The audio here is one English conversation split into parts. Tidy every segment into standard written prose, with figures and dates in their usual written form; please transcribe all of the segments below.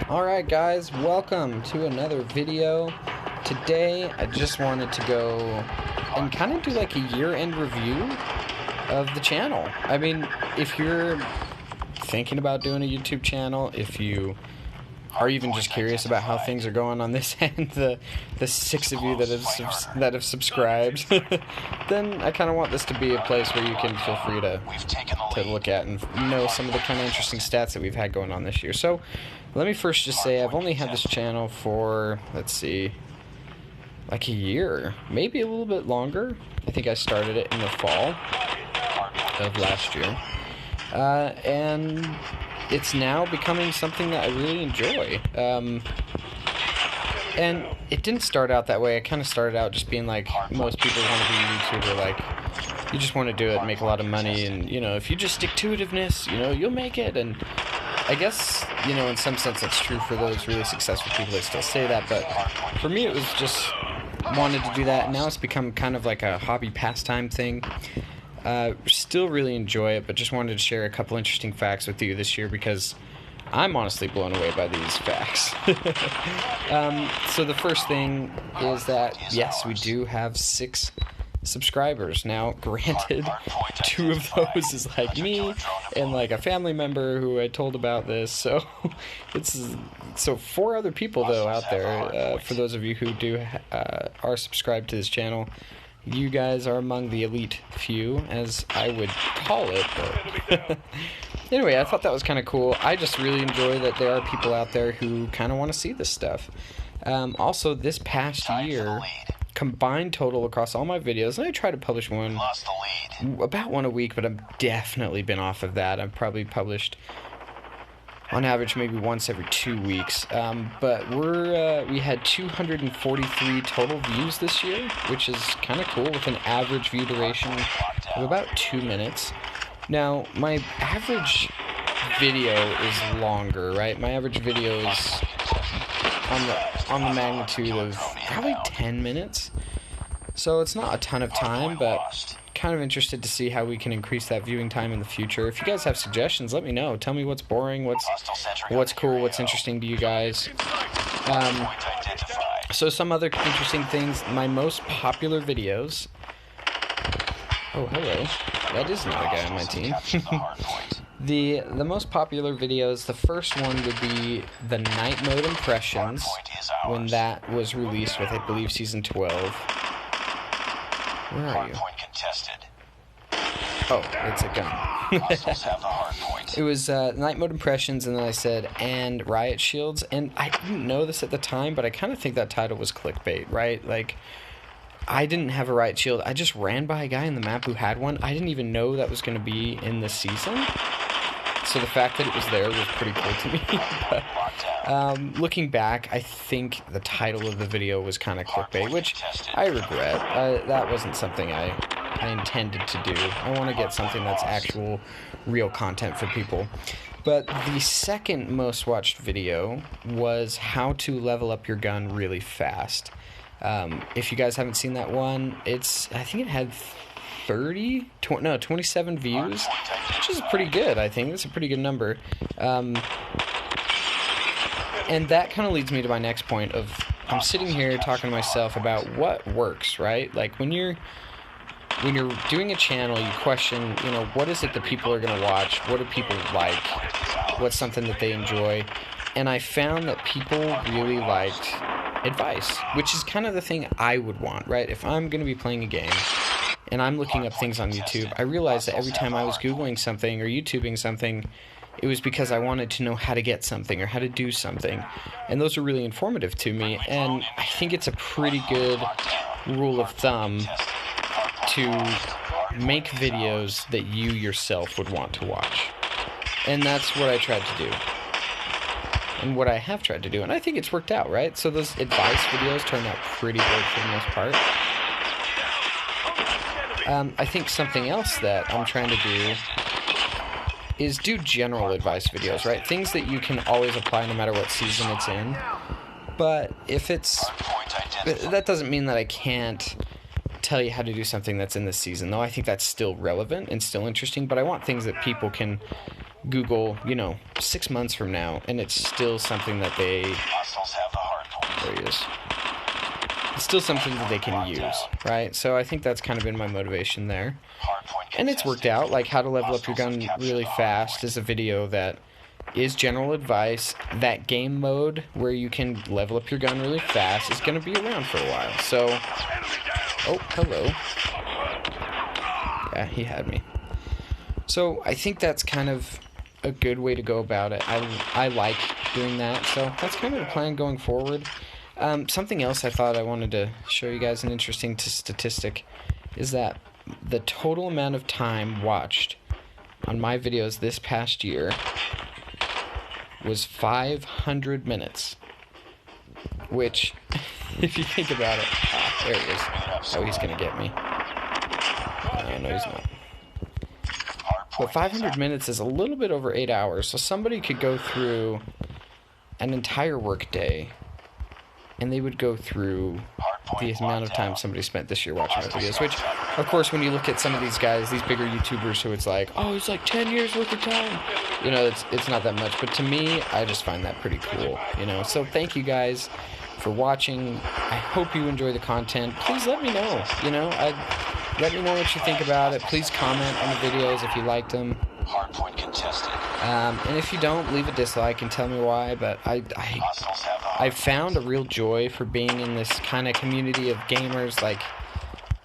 Alright guys, welcome to another video. Today I just wanted to go and kind of do like a year-end review of the channel. I mean, if you're thinking about doing a YouTube channel, if you are even just curious about how things are going on this end, the 6 of you that have subscribed, then I kind of want this to be a place where you can feel free to look at and know some of the kind of interesting stats that we've had going on this year. So let me first just say I've only had this channel for, let's see, like a year, maybe a little bit longer. I think I started it in the fall of last year, and it's now becoming something that I really enjoy. And it didn't start out that way. I kind of started out just being like most people want to be a YouTuber, like you just want to do it, make a lot of money, and you know, if you just stick-to-itiveness, you know, you'll make it. And I guess, you know, in some sense that's true for those really successful people that still say that, but for me it was just wanted to do that, and now it's become kind of like a hobby pastime thing. Still really enjoy it, but just wanted to share a couple interesting facts with you this year because I'm honestly blown away by these facts. So the first thing is that, yes, we do have 6 subscribers. Now, granted, 2 of those is like me and like a family member who I told about this, so so 4 other people though out there, for those of you who are subscribed to this channel. You guys are among the elite few, as I would call it, but anyway, I thought that was kind of cool. I just really enjoy that there are people out there who kind of want to see this stuff. Also, this past year, combined total across all my videos, and I try to publish about one a week, but I've definitely been off of that. I've probably published on average maybe once every 2 weeks, but we had 243 total views this year, which is kind of cool, with an average view duration of about 2 minutes. Now, my average video is longer, right? My average video is on the magnitude of probably 10 minutes, so it's not a ton of time, but kind of interested to see how we can increase that viewing time in the future. If you guys have suggestions, let me know. Tell me what's boring, what's cool, what's interesting to you guys. So some other interesting things, my most popular videos... Oh, hello. That is another guy on my team. The most popular videos, the first one would be the Night Mode Impressions, when that was released with, I believe, Season 12. Where are you? Oh, it's a gun. It was Night Mode Impressions, and then I said, and Riot Shields, and I didn't know this at the time, but I kind of think that title was clickbait, right? Like, I didn't have a Riot Shield. I just ran by a guy in the map who had one. I didn't even know that was going to be in the season, so the fact that it was there was pretty cool to me. But, looking back, I think the title of the video was kind of clickbait, which I regret. That wasn't something I intended to do. I want to get something that's actual, real content for people. But the second most watched video was how to level up your gun really fast. If you guys haven't seen that one, I think it had 27 views, which is pretty good. I think that's a pretty good number. And that kind of leads me to my next point of, I'm sitting here talking to myself about what works, right? Like when you're doing a channel, you question, you know, what is it that people are going to watch? What do people like? What's something that they enjoy? And I found that people really liked advice, which is kind of the thing I would want, right? If I'm going to be playing a game and I'm looking up things on YouTube, I realized that every time I was Googling something or YouTubing something, it was because I wanted to know how to get something or how to do something. And those are really informative to me, and I think it's a pretty good rule of thumb to make videos that you yourself would want to watch. And that's what I tried to do. And what I have tried to do. And I think it's worked out, right? So those advice videos turned out pretty good for the most part. I think something else that I'm trying to do is do general advice videos, right? Things that you can always apply no matter what season it's in. But if that doesn't mean that I can't tell you how to do something that's in this season, though. I think that's still relevant and still interesting, but I want things that people can Google, 6 months from now, and it's still something that they... There he is. It's still something that they can use, right? So I think that's kind of been my motivation there. And it's worked out. Like, how to level up your gun really fast is a video that is general advice. That game mode where you can level up your gun really fast is going to be around for a while. So, oh, hello. Yeah, he had me. So I think that's kind of a good way to go about it. I like doing that. So that's kind of the plan going forward. Something else I thought I wanted to show you guys, an interesting statistic, is that the total amount of time watched on my videos this past year was 500 minutes. Which, if you think about it... there he is. Oh, he's going to get me. No, he's not. But 500 minutes is a little bit over 8 hours, so somebody could go through an entire work day, and they would go through the amount of time somebody spent this year watching my videos, which, of course, when you look at some of these guys, these bigger YouTubers who it's like, oh, it's like 10 years worth of time, it's not that much, but to me, I just find that pretty cool, so thank you guys for watching. I hope you enjoy the content. Please let me know, let me know what you think about it. Please comment on the videos if you liked them. Hardpoint contested. And if you don't, leave a dislike and tell me why, but I found a real joy for being in this kind of community of gamers. Like,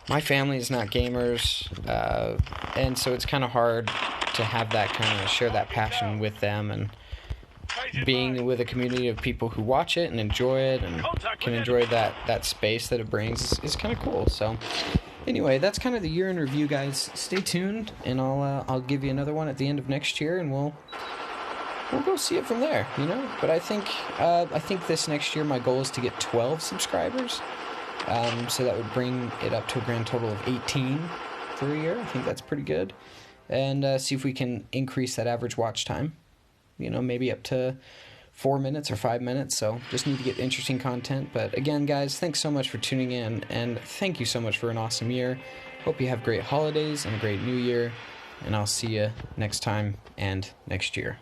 my family is not gamers, and so it's kind of hard to have that kind of, share that passion with them, and being with a community of people who watch it and enjoy it and can enjoy that space that it brings is kind of cool. So anyway, that's kind of the year in review, guys. Stay tuned, and I'll give you another one at the end of next year, and we'll go see it from there, But I think this next year my goal is to get 12 subscribers, so that would bring it up to a grand total of 18 for a year. I think that's pretty good, and see if we can increase that average watch time, maybe up to 4 minutes or 5 minutes. So just need to get interesting content. But again, guys, thanks so much for tuning in, and thank you so much for an awesome year. Hope you have great holidays and a great new year, and I'll see you next time and next year.